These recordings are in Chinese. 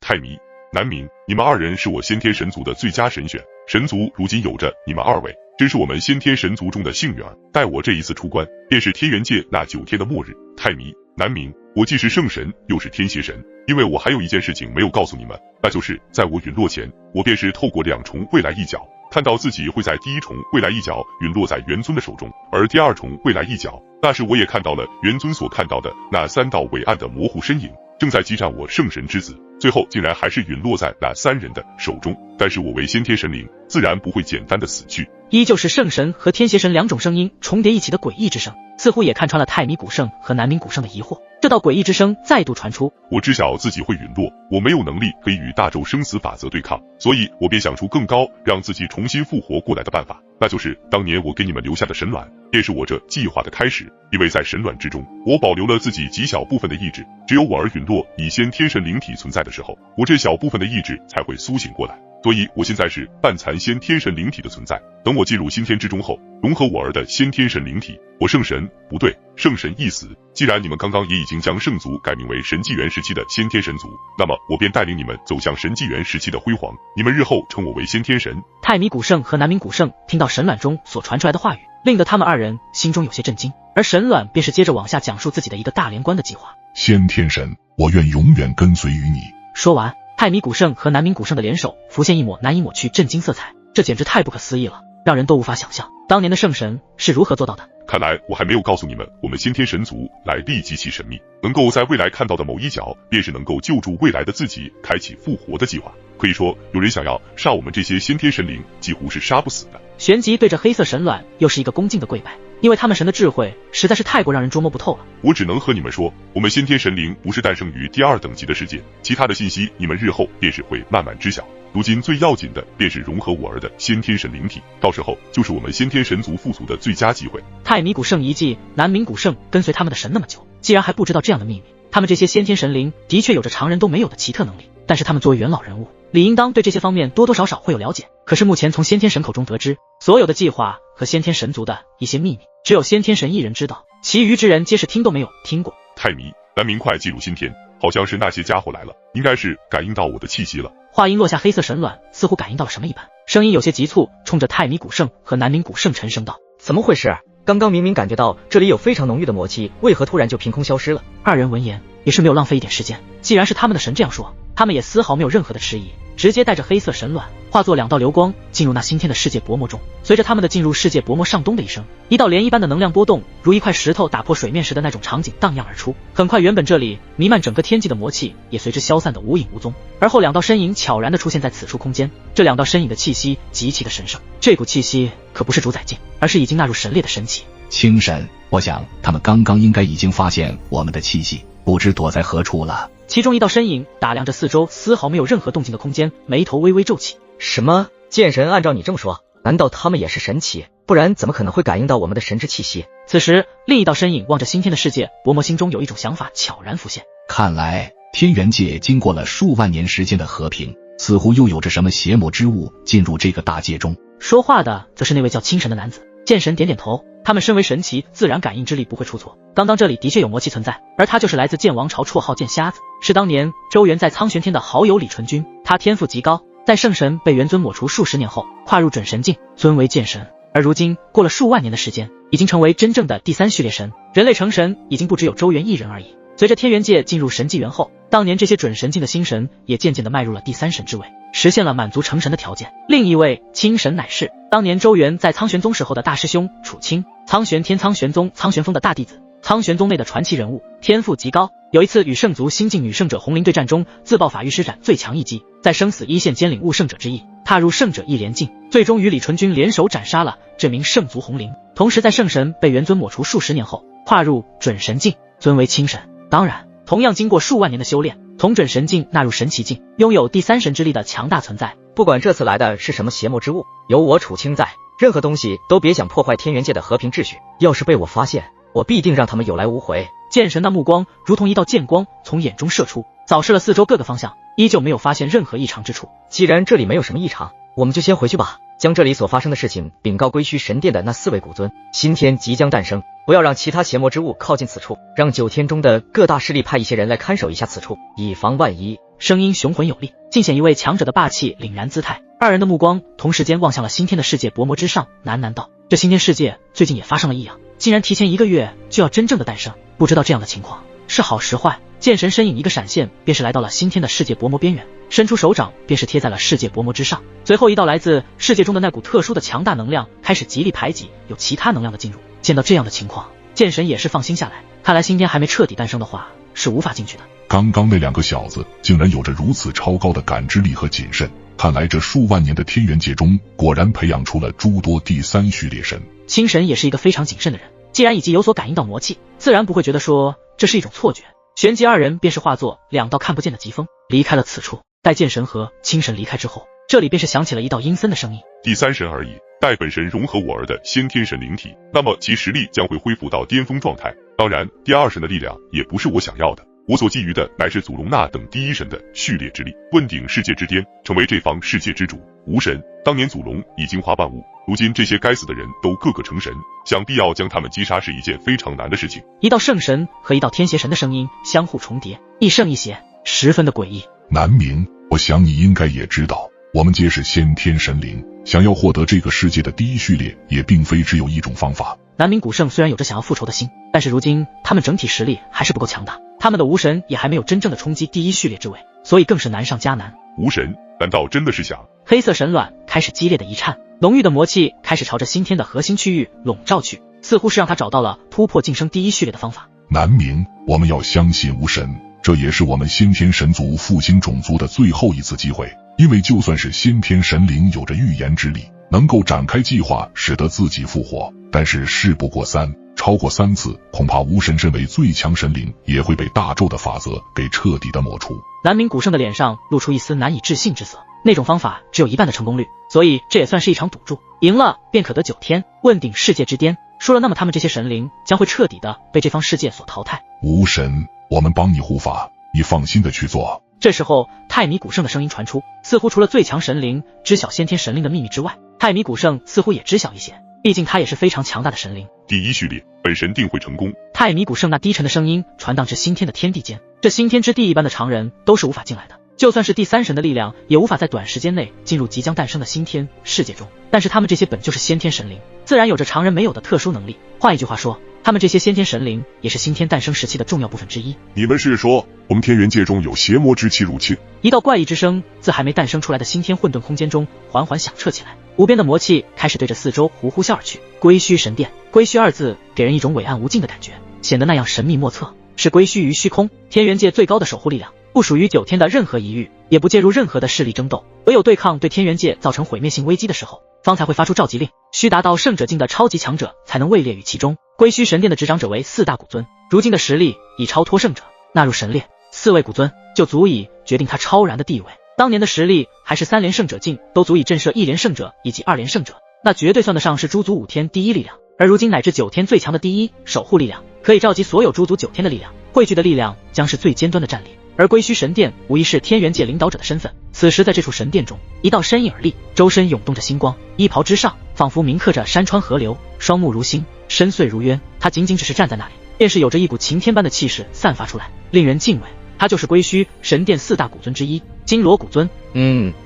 泰弥、南冥，你们二人是我先天神族的最佳神选，神族如今有着你们二位，真是我们先天神族中的幸运儿。待我这一次出关，便是天元界那9天的末日。泰弥、南冥，我既是圣神，又是天邪神，因为我还有一件事情没有告诉你们，那就是在我陨落前，我便是透过2重未来一角，看到自己会在第1重未来一角陨落在元尊的手中，而第2重未来一角，那时我也看到了元尊所看到的那3道伟岸的模糊身影，正在激战我圣神之子，最后竟然还是陨落在那3人的手中。但是我为先天神灵，自然不会简单的死去。依旧是圣神和天邪神2种声音重叠一起的诡异之声，似乎也看穿了泰弥古圣和南冥古圣的疑惑。这道诡异之声再度传出，我知晓自己会陨落，我没有能力可以与大周生死法则对抗，所以我便想出更高让自己重新复活过来的办法，那就是当年我给你们留下的神卵，便是我这计划的开始。因为在神卵之中，我保留了自己极小部分的意志，只有我儿陨落以先天神灵体存在的时候，我这小部分的意志才会苏醒过来。所以我现在是半残先天神灵体的存在，等我进入新天之中后，融合我儿的先天神灵体，我圣神不对，圣神一死。既然你们刚刚也已经将圣族改名为神纪元时期的先天神族，那么我便带领你们走向神纪元时期的辉煌，你们日后称我为先天神。泰弥古圣和南冥古圣听到神卵中所传出来的话语，令得他们2人心中有些震惊，而神卵便是接着往下讲述自己的一个大连贯的计划。先天神，我愿永远跟随于你。说完，泰弥古圣和南冥古圣的联手浮现一抹难以抹去震惊色彩，这简直太不可思议了，让人都无法想象当年的圣神是如何做到的。看来我还没有告诉你们，我们先天神族来历极其神秘，能够在未来看到的某一角，便是能够救助未来的自己开启复活的计划。可以说，有人想要杀我们这些先天神灵，几乎是杀不死的。旋即对着黑色神卵又是一个恭敬的跪拜，因为他们神的智慧实在是太过让人捉摸不透了。我只能和你们说，我们先天神灵不是诞生于第2等级的世界，其他的信息你们日后便是会慢慢知晓。如今最要紧的便是融合我儿的先天神灵体，到时候就是我们先天神族复族的最佳机会。泰弥古圣遗迹，南冥古圣跟随他们的神那么久，既然还不知道这样的秘密，他们这些先天神灵的确有着常人都没有的奇特能力，但是他们作为元老人物，理应当对这些方面多多少少会有了解。可是目前从先天神口中得知，所有的计划和先天神族的一些秘密，只有先天神一人知道，其余之人皆是听都没有听过。泰弥、南冥快进入新天，好像是那些家伙来了，应该是感应到我的气息了。话音落下，黑色神卵似乎感应到了什么一般，声音有些急促，冲着泰弥古圣和南冥古圣沉声道：怎么回事？刚刚明明感觉到这里有非常浓郁的魔气，为何突然就凭空消失了？2人闻言也是没有浪费一点时间，既然是他们的神这样说，他们也丝毫没有任何的迟疑，直接带着黑色神卵化作2道流光进入那新天的世界薄膜中。随着他们的进入，世界薄膜上咚的一声，一道涟漪般的能量波动如一块石头打破水面时的那种场景荡漾而出。很快，原本这里弥漫整个天际的魔气也随之消散得无影无踪，而后2道身影悄然地出现在此处空间。这2道身影的气息极其的神圣，这股气息可不是主宰境，而是已经纳入神列的神气。清神，我想他们刚刚应该已经发现我们的气息，不知躲在何处了。其中一道身影打量着四周丝毫没有任何动静的空间，眉头微微皱起。什么？剑神，按照你这么说，难道他们也是神奇？不然怎么可能会感应到我们的神之气息？此时另一道身影望着新天的世界，薄膜心中有一种想法悄然浮现。看来天元界经过了数万年时间的和平，似乎又有着什么邪魔之物进入这个大界中。说话的则是那位叫清神的男子。剑神点点头，他们身为神奇，自然感应之力不会出错。刚刚这里的确有魔气存在，而他就是来自剑王朝，绰号剑瞎子，是当年周元在苍玄天的好友李纯君。他天赋极高，在圣神被元尊抹除数十年后，跨入准神境，尊为剑神。而如今过了数万年的时间，已经成为真正的第3序列神。人类成神已经不只有周元一人而已。随着天元界进入神纪元后，当年这些准神境的新神也渐渐地迈入了第3神之位，实现了满足成神的条件。另一位清神乃是当年周元在苍玄宗时候的大师兄楚清，苍玄天苍玄宗苍玄峰的大弟子，苍玄宗内的传奇人物，天赋极高。有一次与圣族新晋女圣者红绫对战中，自爆法域施展最强一击，在生死一线间领悟圣者之意，踏入圣者一连境，最终与李纯君联手斩杀了这名圣族红绫。同时在圣神被元尊抹除数十年后，跨入准神境，尊为清神。当然同样经过数万年的修炼，从准神境纳入神奇境，拥有第3神之力的强大存在。不管这次来的是什么邪魔之物，有我楚清在，任何东西都别想破坏天元界的和平秩序。要是被我发现，我必定让他们有来无回。剑神的目光如同一道剑光从眼中射出，扫视了四周各个方向，依旧没有发现任何异常之处。既然这里没有什么异常，我们就先回去吧，将这里所发生的事情禀告归墟神殿的那4位古尊。新天即将诞生，不要让其他邪魔之物靠近此处，让9天中的各大势力派一些人来看守一下此处，以防万一。声音雄浑有力，尽显一位强者的霸气凛然姿态。二人的目光同时间望向了新天的世界薄膜之上，喃喃道：这新天世界最近也发生了异样，竟然提前1个月就要真正的诞生，不知道这样的情况是好是坏。剑神身影一个闪现，便是来到了新天的世界薄膜边缘，伸出手掌便是贴在了世界薄膜之上。随后一道来自世界中的那股特殊的强大能量开始极力排挤有其他能量的进入。见到这样的情况，剑神也是放心下来，看来新天还没彻底诞生的话是无法进去的。刚刚那2个小子竟然有着如此超高的感知力和谨慎，看来这数万年的天元界中果然培养出了诸多第3序列神。青神也是一个非常谨慎的人，既然已经有所感应到魔气，自然不会觉得说这是一种错觉。旋即二人便是化作2道看不见的疾风离开了此处。待剑神和青神离开之后，这里便是响起了一道阴森的声音：第3神而已，待本神融合我儿的先天神灵体，那么其实力将会恢复到巅峰状态。当然第2神的力量也不是我想要的，我所觊觎的乃是祖龙那等第1神的序列之力，问鼎世界之巅，成为这方世界之主。无神，当年祖龙已经化万物，如今这些该死的人都个个成神，想必要将他们击杀是一件非常难的事情。一道圣神和一道天邪神的声音相互重叠，一圣一邪，十分的诡异。南明，我想你应该也知道，我们皆是先天神灵，想要获得这个世界的第1序列，也并非只有一种方法。南明古圣虽然有着想要复仇的心，但是如今他们整体实力还是不够强大，他们的无神也还没有真正的冲击第1序列之位，所以更是难上加难。无神，难道真的是想？黑色神卵开始激烈的一颤，浓郁的魔气开始朝着新天的核心区域笼罩去，似乎是让他找到了突破晋升第1序列的方法。南明，我们要相信无神，这也是我们先天神族复兴种族的最后一次机会，因为就算是先天神灵有着预言之力，能够展开计划使得自己复活，但是事不过3，超过3次，恐怕无神身为最强神灵也会被大纣的法则给彻底的抹除。南明古圣的脸上露出一丝难以置信之色，那种方法只有1半的成功率，所以这也算是一场赌注，赢了便可得9天，问鼎世界之巅，输了那么他们这些神灵将会彻底的被这方世界所淘汰。无神，我们帮你护法，你放心的去做。这时候泰米古圣的声音传出，似乎除了最强神灵知晓先天神灵的秘密之外，泰米古圣似乎也知晓一些，毕竟他也是非常强大的神灵。第1序列，本神定会成功。泰米古圣那低沉的声音传荡至新天的天地间，这新天之地一般的常人都是无法进来的，就算是第3神的力量也无法在短时间内进入即将诞生的新天世界中，但是他们这些本就是先天神灵，自然有着常人没有的特殊能力。换一句话说，他们这些先天神灵也是新天诞生时期的重要部分之一。你们是说我们天元界中有邪魔之气入侵？一道怪异之声自还没诞生出来的新天混沌空间中缓缓响彻起来，无边的魔气开始对着四周呼呼啸而去。归墟神殿，归墟2字给人一种伟岸无尽的感觉，显得那样神秘莫测，是归墟于虚空，天元界最高的守护力量，不属于9天的任何一域，也不介入任何的势力争斗，唯有对抗对天元界造成毁灭性危机的时候，方才会发出召集令，需达到圣者境的超级强者才能位列于其中。归墟神殿的执掌者为4大古尊，如今的实力已超脱圣者，纳入神列4位古尊就足以决定他超然的地位。当年的实力还是3连圣者境都足以震慑1连圣者以及2连圣者，那绝对算得上是诸族5天第1力量，而如今乃至9天最强的第1守护力量，可以召集所有诸族9天的力量，汇聚的力量将是最尖端的战力。而归墟神殿无疑是天元界领导者的身份。此时在这处神殿中，一道身影而立，周身涌动着星光，衣袍之上仿佛铭刻着山川河流，双目如星，深邃如渊。他仅仅只是站在那里，便是有着一股擎天般的气势散发出来，令人敬畏。他就是归墟神殿4大古尊之一，金罗古尊。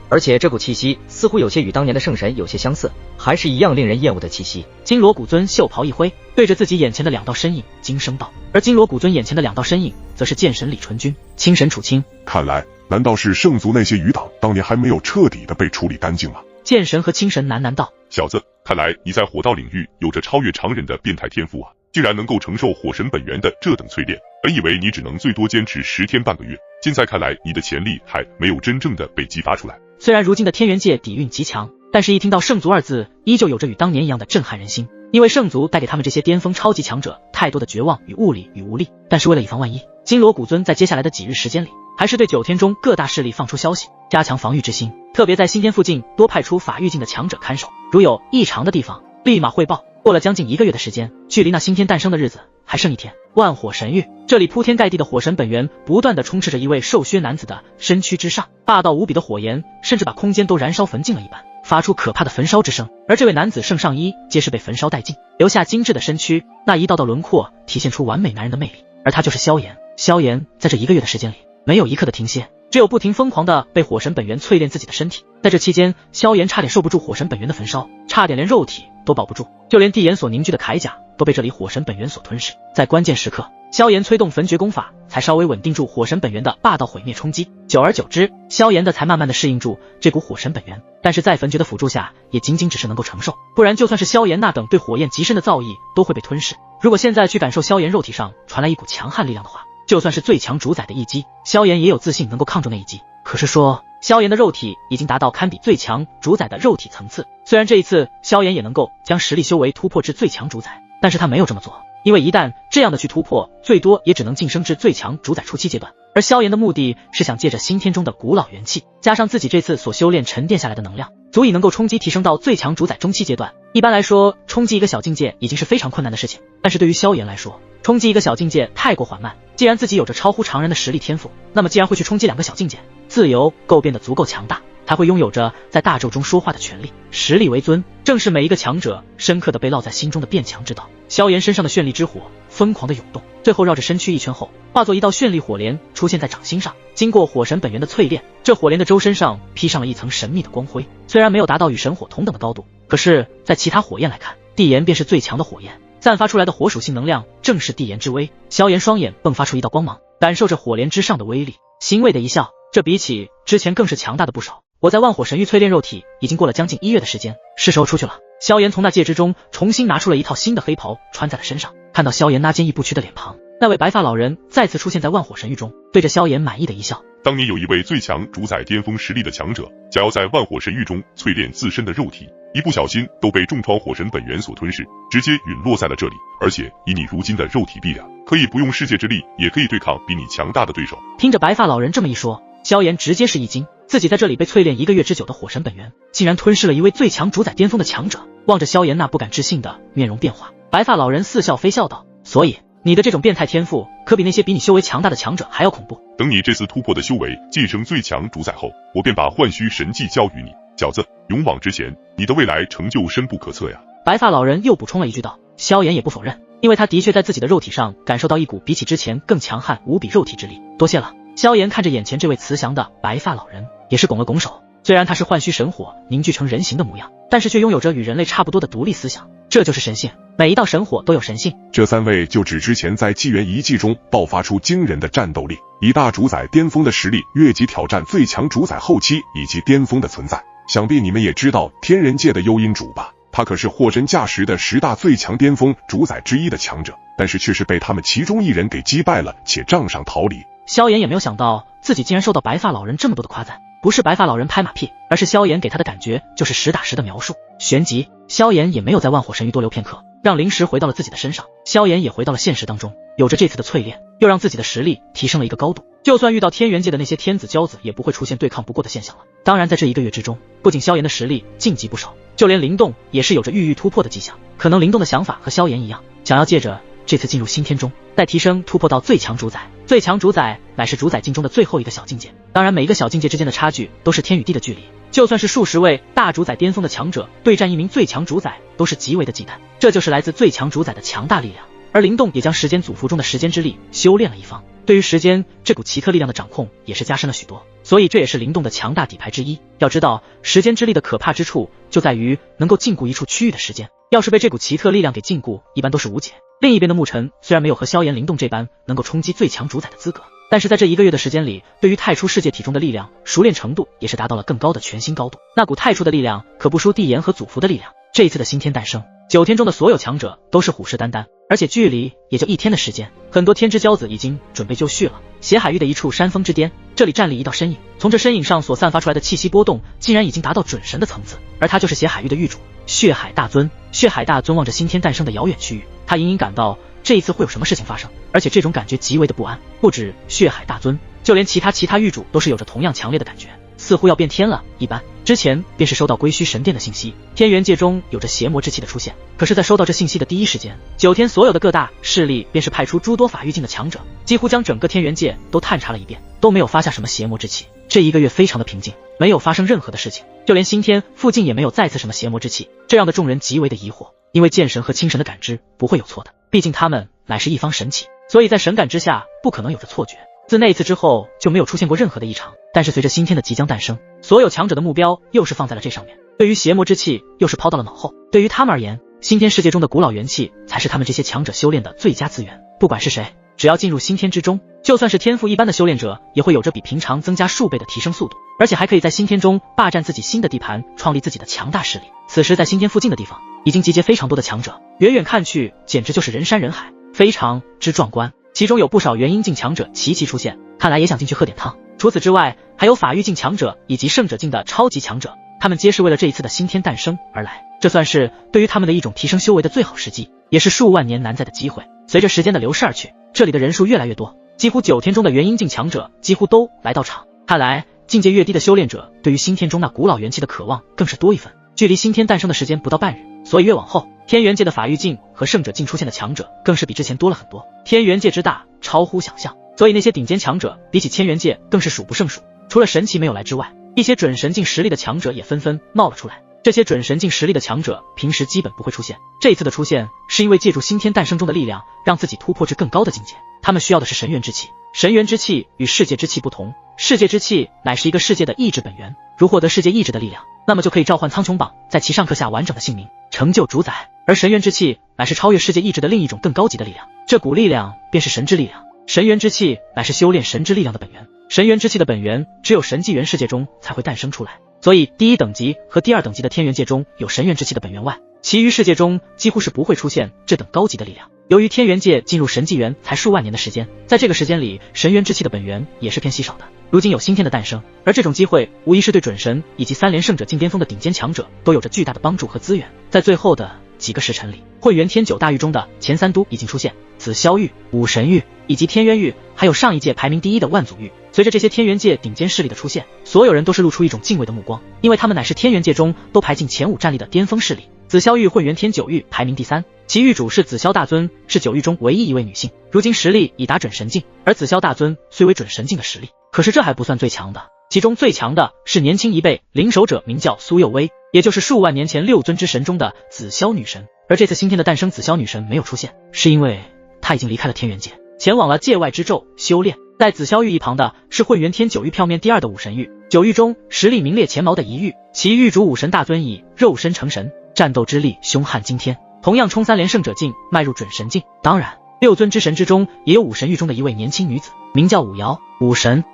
而且这股气息似乎有些与当年的圣神有些相似，还是一样令人厌恶的气息。金罗古尊袖袍一挥，对着自己眼前的2道身影惊声道，而金罗古尊眼前的2道身影则是剑神李纯君、青神楚清。看来难道是圣族那些余党当年还没有彻底的被处理干净吗？剑神和青神喃喃道，小子，看来你在火道领域有着超越常人的变态天赋啊，竟然能够承受火神本源的这等淬炼。本以为你只能最多坚持10天半个月，现在看来你的潜力还没有真正的被激发出来。虽然如今的天元界底蕴极强，但是一听到圣族2字，依旧有着与当年一样的震撼人心。因为圣族带给他们这些巅峰超级强者太多的绝望与物力与无力，但是为了以防万一，金罗古尊在接下来的几日时间里，还是对9天中各大势力放出消息，加强防御之心，特别在新天附近多派出法域境的强者看守，如有异常的地方立马汇报。过了将近1个月的时间，距离那新天诞生的日子还剩1天。万火神域，这里铺天盖地的火神本源不断地充斥着一位瘦削男子的身躯之上，霸道无比的火焰甚至把空间都燃烧焚尽了一般，发出可怕的焚烧之声，而这位男子圣上衣皆是被焚烧殆尽，留下精致的身躯，那一道道轮廓体现出完美男人的魅力，而他就是萧炎。萧炎在这1个月的时间里，没有一刻的停歇，只有不停疯狂的被火神本源淬炼自己的身体。在这期间，萧炎差点受不住火神本源的焚烧，差点连肉体都保不住，就连帝炎所凝聚的铠甲都被这里火神本源所吞噬。在关键时刻，萧炎催动焚诀功法，才稍微稳定住火神本源的霸道毁灭冲击。久而久之，萧炎才慢慢的适应住这股火神本源，但是在焚诀的辅助下，也仅仅只是能够承受，不然就算是萧炎那等对火焰极深的造诣都会被吞噬。如果现在去感受萧炎肉体上传来一股强悍力量的话，就算是最强主宰的一击，萧炎也有自信能够抗住那一击。可是说，萧炎的肉体已经达到堪比最强主宰的肉体层次，虽然这一次萧炎也能够将实力修为突破至最强主宰，但是他没有这么做，因为一旦这样的去突破，最多也只能晋升至最强主宰初期阶段。而萧炎的目的是想借着新天中的古老元气，加上自己这次所修炼沉淀下来的能量，足以能够冲击提升到最强主宰中期阶段。一般来说，冲击一个小境界已经是非常困难的事情，但是对于萧炎来说，冲击一个小境界太过缓慢。既然自己有着超乎常人的实力天赋，那么既然会去冲击2个小境界，自由够变得足够强大，他会拥有着在大宙中说话的权利。实力为尊，正是每一个强者深刻的被烙在心中的变强之道。萧炎身上的绚丽之火疯狂的涌动，最后绕着身躯一圈后，化作一道绚丽火莲出现在掌心上。经过火神本源的淬炼，这火莲的周身上披上了一层神秘的光辉。虽然没有达到与神火同等的高度，可是在其他火焰来看，帝炎便是最强的火焰，散发出来的火属性能量正是帝炎之威。萧炎双眼迸发出一道光芒，感受着火莲之上的威力，欣慰的一笑，这比起之前更是强大的不少。我在万火神域淬炼肉体已经过了将近1月的时间，是时候出去了。萧炎从那戒之中重新拿出了一套新的黑袍穿在了身上，看到萧炎那坚毅不屈的脸庞，那位白发老人再次出现在万火神域中，对着萧炎满意的一笑。当年有一位最强主宰巅峰实力的强者，想要在万火神域中淬炼自身的肉体，一不小心都被重创火神本源所吞噬，直接陨落在了这里。而且以你如今的肉体力量，可以不用世界之力也可以对抗比你强大的对手。听着白发老人这么一说，萧炎直接是一惊，自己在这里被淬炼1个月之久的火神本源，竟然吞噬了一位最强主宰巅峰的强者。望着萧炎那不敢置信的面容变化，白发老人似笑非笑道：所以你的这种变态天赋，可比那些比你修为强大的强者还要恐怖。等你这次突破的修为晋升最强主宰后，我便把幻虚神技教于你。小子，勇往直前，你的未来成就深不可测呀。白发老人又补充了一句道。萧炎也不否认，因为他的确在自己的肉体上感受到一股比起之前更强悍无比肉体之力。多谢了。萧炎看着眼前这位慈祥的白发老人，也是拱了拱手。虽然他是幻虚神火凝聚成人形的模样，但是却拥有着与人类差不多的独立思想，这就是神性。每一道神火都有神性。这3位就指之前在纪元遗迹中爆发出惊人的战斗力，以大主宰巅峰的实力越级挑战最强主宰后期以及巅峰的存在。想必你们也知道天人界的幽阴主吧，他可是货真价实的10大最强巅峰主宰之一的强者，但是却是被他们其中一人给击败了，且账上逃离。萧炎也没有想到自己竟然受到白发老人这么多的夸赞，不是白发老人拍马屁，而是萧炎给他的感觉就是实打实的描述。旋即，萧炎也没有在万火神域多留片刻，让灵石回到了自己的身上。萧炎也回到了现实当中，有着这次的淬炼，又让自己的实力提升了一个高度，就算遇到天元界的那些天子骄子，也不会出现对抗不过的现象了。当然在这1个月之中，不仅萧炎的实力晋级不少，就连灵动也是有着郁郁突破的迹象。可能灵动的想法和萧炎一样，想要借着这次进入新天中，再提升突破到最强主宰。最强主宰乃是主宰境中的最后一个小境界，当然每一个小境界之间的差距都是天与地的距离，就算是数十位大主宰巅峰的强者对战一名最强主宰，都是极为的忌惮。这就是来自最强主宰的强大力量。而灵动也将时间祖符中的时间之力修炼了一方，对于时间这股奇特力量的掌控也是加深了许多，所以这也是灵动的强大底牌之一。要知道，时间之力的可怕之处就在于能够禁锢一处区域的时间，要是被这股奇特力量给禁锢，一般都是无解。另一边的沐尘虽然没有和萧炎灵动这般能够冲击最强主宰的资格，但是在这1个月的时间里，对于太初世界体中的力量熟练程度也是达到了更高的全新高度。那股太初的力量可不输帝炎和祖符的力量。这一次的新天诞生，9天中的所有强者都是虎视眈眈，而且距离也就1天的时间，很多天之骄子已经准备就绪了。血海域的一处山峰之巅，这里站立一道身影，从这身影上所散发出来的气息波动，竟然已经达到准神的层次，而他就是血海域的域主血海大尊。血海大尊望着新天诞生的遥远区域，他隐隐感到这一次会有什么事情发生，而且这种感觉极为的不安。不止血海大尊，就连其他域主都是有着同样强烈的感觉，似乎要变天了一般。之前便是收到归墟神殿的信息，天元界中有着邪魔之气的出现。可是在收到这信息的第一时间，9天所有的各大势力便是派出诸多法域境的强者，几乎将整个天元界都探查了一遍，都没有发下什么邪魔之气。这1个月非常的平静，没有发生任何的事情，就连星天附近也没有再次什么邪魔之气，这让的众人极为的疑惑。因为剑神和清神的感知不会有错的，毕竟他们乃是一方神奇，所以在神感之下不可能有着错觉。自那次之后就没有出现过任何的异常，但是随着星天的即将诞生，所有强者的目标又是放在了这上面，对于邪魔之气又是抛到了脑后。对于他们而言，星天世界中的古老元气才是他们这些强者修炼的最佳资源。不管是谁，只要进入星天之中，就算是天赋一般的修炼者，也会有着比平常增加数倍的提升速度，而且还可以在星天中霸占自己新的地盘，创立自己的强大势力。此时在星天附近的地方已经集结非常多的强者，远远看去简直就是人山人海，非常之壮观。其中有不少元婴境强者齐齐出现，看来也想进去喝点汤。除此之外，还有法域境强者以及圣者境的超级强者，他们皆是为了这一次的星天诞生而来，这算是对于他们的一种提升修为的最好时机，也是数万年难在的机会。随着时间的流逝而去，这里的人数越来越多，几乎9天中的元婴境强者几乎都来到场。看来境界越低的修炼者对于星天中那古老元气的渴望更是多一分。距离星天诞生的时间不到半日，所以越往后，天元界的法域境和圣者境出现的强者更是比之前多了很多。天元界之大，超乎想象，所以那些顶尖强者比起千元界更是数不胜数。除了神奇没有来之外，一些准神境实力的强者也纷纷冒了出来。这些准神境实力的强者平时基本不会出现，这一次的出现是因为借助星天诞生中的力量，让自己突破至更高的境界。他们需要的是神元之气。神元之气与世界之气不同，世界之气乃是一个世界的意志本源，如获得世界意志的力量，那么就可以召唤苍穹榜，在其上刻下完整的姓名，成就主宰。而神元之气乃是超越世界意志的另一种更高级的力量，这股力量便是神之力量。神元之气乃是修炼神之力量的本源，神元之气的本源只有神纪元世界中才会诞生出来，所以第一等级和第二等级的天元界中有神元之气的本源外，其余世界中几乎是不会出现这等高级的力量。由于天元界进入神纪元才数万年的时间，在这个时间里，神元之气的本源也是偏稀少的。如今有星天的诞生，而这种机会无疑是对准神以及3连圣者境巅峰的顶尖强者都有着巨大的帮助和资源。在最后的几个时辰里，混元天9大域中的前3都已经出现，紫霄域、武神域以及天渊域，还有上一届排名第一的万祖域。随着这些天元界顶尖势力的出现，所有人都是露出一种敬畏的目光，因为他们乃是天元界中都排进前5战力的巅峰势力。紫霄域混元天9域排名第3，其域主是紫霄大尊，是9域中唯一一位女性，如今实力已达准神境。而紫霄大尊虽为准神境的实力，可是这还不算最强的，其中最强的是年轻一辈领守者，名叫苏佑威，也就是数万年前6尊之神中的紫霄女神。而这次星天的诞生，紫霄女神没有出现，是因为她已经离开了天元界，前往了界外之宙修炼。在紫霄域一旁的是混元天9域票面第2的武神域，9域中实力名列前茅的一域，其域主武神大尊以肉身成神，战斗之力凶悍惊天，同样冲3连圣者境，迈入准神境。当然6尊之神之中也有武神域中的一位年轻女子，名叫武瑶。武神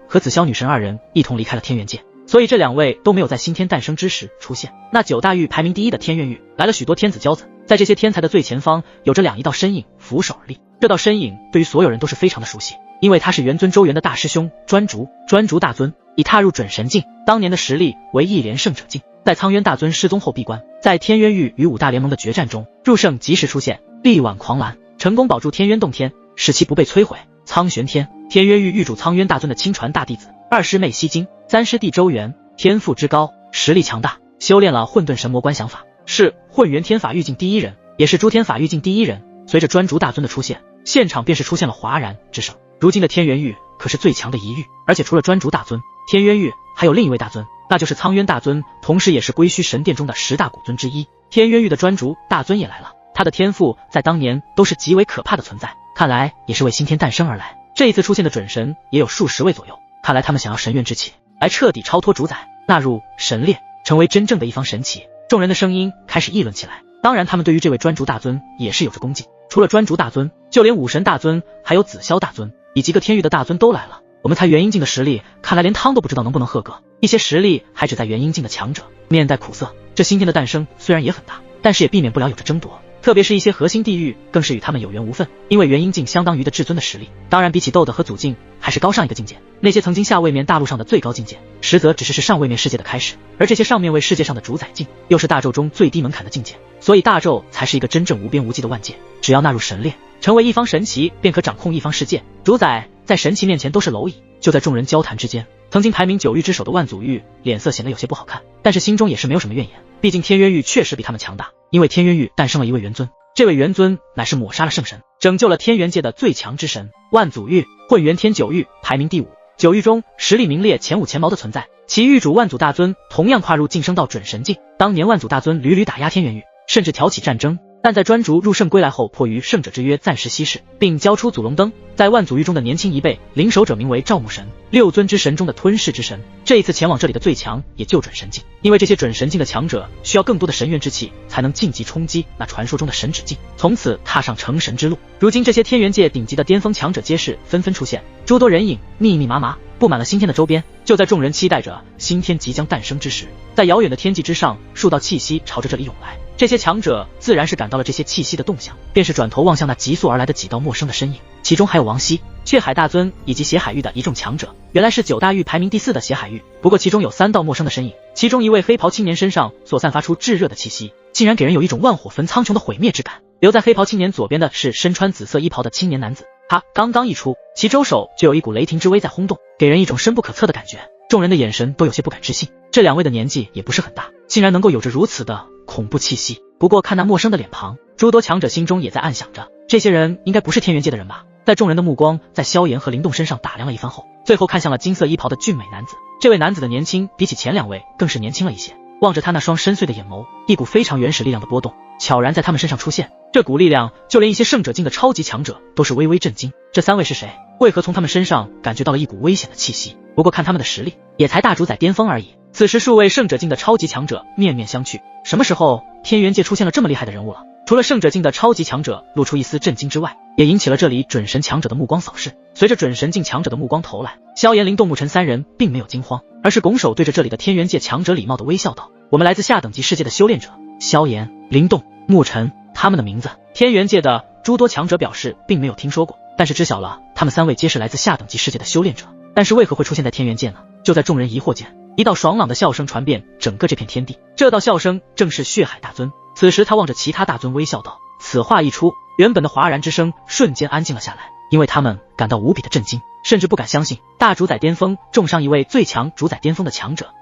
和紫霄女神2人一同离开了天元界，所以这2位都没有在星天诞生之时出现。那9大域排名第1的天元域来了许多天子骄子，在这些天才的最前方有着2道身影俯首而立，这道身影对于所有人都是非常的熟悉，因为他是元尊周元的大师兄专竹大尊，已踏入准神境，当年的实力为1连圣者境，在苍渊大尊失踪后闭关，在天渊域与5大联盟的决战中入圣及时出现，力挽狂澜，成功保住天渊洞天，使其不被摧毁。苍玄天，天渊域域主苍渊大尊的亲传大弟子，2师妹西京，3师弟周元，天赋之高，实力强大，修炼了混沌神魔观想法，是混元天法域境第1人，也是诸天法域境第1人。随着专竹大尊的出现，现场便是出现了哗然之声。如今的天元域可是最强的一域，而且除了专竹大尊，天渊域还有另一位大尊，那就是苍渊大尊，同时也是归墟神殿中的10大古尊之一。天渊域的专竹大尊也来了，他的天赋在当年都是极为可怕的存在，看来也是为星天诞生而来。这一次出现的准神也有数十位左右，看来他们想要神元之气来彻底超脱主宰，纳入神列，成为真正的一方神奇。众人的声音开始议论起来，当然他们对于这位专竹大尊也是有着恭敬，除了专竹大尊，就连武神大尊还有紫霄大尊以及个天域的大尊都来了。我们才元婴境的实力，看来连汤都不知道能不能合格，一些实力还只在元婴境的强者面带苦色。这星天的诞生虽然也很大，但是也避免不了有着争夺，特别是一些核心地域更是与他们有缘无分，因为元婴境相当于的至尊的实力，当然比起斗的和祖境还是高上一个境界。那些曾经下位面大陆上的最高境界，实则只是上位面世界的开始，而这些上面位世界上的主宰境，又是大宙中最低门槛的境界，所以大宙才是一个真正无边无际的万界，只要纳入神列，成为一方神奇，便可掌控一方世界。主宰在神奇面前都是蝼蚁。就在众人交谈之间，曾经排名9域之首的万祖域脸色显得有些不好看，但是心中也是没有什么怨言，毕竟天渊域确实比他们强大，因为天渊域诞生了一位元尊，这位元尊乃是抹杀了圣神，拯救了天元界的最强之神。万祖域混元天9域排名第5， 9域中实力名列前5前茅的存在，其域主万祖大尊同样跨入晋升到准神境。当年万祖大尊屡屡打压天元域，甚至挑起战争，但在专逐入圣归来后，迫于圣者之约暂时息事，并交出祖龙灯。在万祖域中的年轻一辈领守者名为赵木神，6尊之神中的吞噬之神。这一次前往这里的最强也就准神境，因为这些准神境的强者需要更多的神元之气才能晋级冲击那传说中的神指境，从此踏上成神之路。如今这些天元界顶级的巅峰强者皆是纷纷出现，诸多人影密密麻麻布满了新天的周边。就在众人期待着新天即将诞生之时，在遥远的天际之上，数道气息朝着这里涌来。这些强者自然是感到了这些气息的动向，便是转头望向那急速而来的几道陌生的身影，其中还有王熙、血海大尊以及血海域的一众强者。原来是9大域排名第4的血海域，不过其中有3道陌生的身影，其中一位黑袍青年身上所散发出炙热的气息，竟然给人有一种万火焚苍穹的毁灭之感。留在黑袍青年左边的是身穿紫色衣袍的青年男子，他刚刚一出，其周手就有一股雷霆之威在轰动，给人一种深不可测的感觉。众人的眼神都有些不敢置信，这2位的年纪也不是很大，竟然能够有着如此的恐怖气息。不过看那陌生的脸庞，诸多强者心中也在暗想着，这些人应该不是天元界的人吧。在众人的目光在萧炎和灵动身上打量了一番后，最后看向了金色衣袍的俊美男子。这位男子的年轻比起前2位更是年轻了一些，望着他那双深邃的眼眸，一股非常原始力量的波动悄然在他们身上出现。这股力量就连一些圣者境的超级强者都是微微震惊，这3位是谁？为何从他们身上感觉到了一股危险的气息？不过看他们的实力，也才大主宰巅峰而已。此时数位圣者境的超级强者面面相觑，什么时候天元界出现了这么厉害的人物了？除了圣者境的超级强者露出一丝震惊之外，也引起了这里准神强者的目光扫视。随着准神境强者的目光投来，萧炎、灵动、沐尘3人并没有惊慌，而是拱手对着这里的天元界强者礼貌的微笑道：“我们来自下等级世界的修炼者。”萧炎、灵动、沐尘，他们的名字，天元界的诸多强者表示并没有听说过，但是知晓了他们3位皆是来自下等级世界的修炼者。但是为何会出现在天元界呢？就在众人疑惑间，一道爽朗的笑声传遍整个这片天地。这道笑声正是血海大尊。此时他望着其他大尊微笑道：“此话一出，原本的哗然之声瞬间安静了下来，因为他们感到无比的震惊，甚至不敢相信大主宰巅峰重伤一位最强主宰巅峰的强者。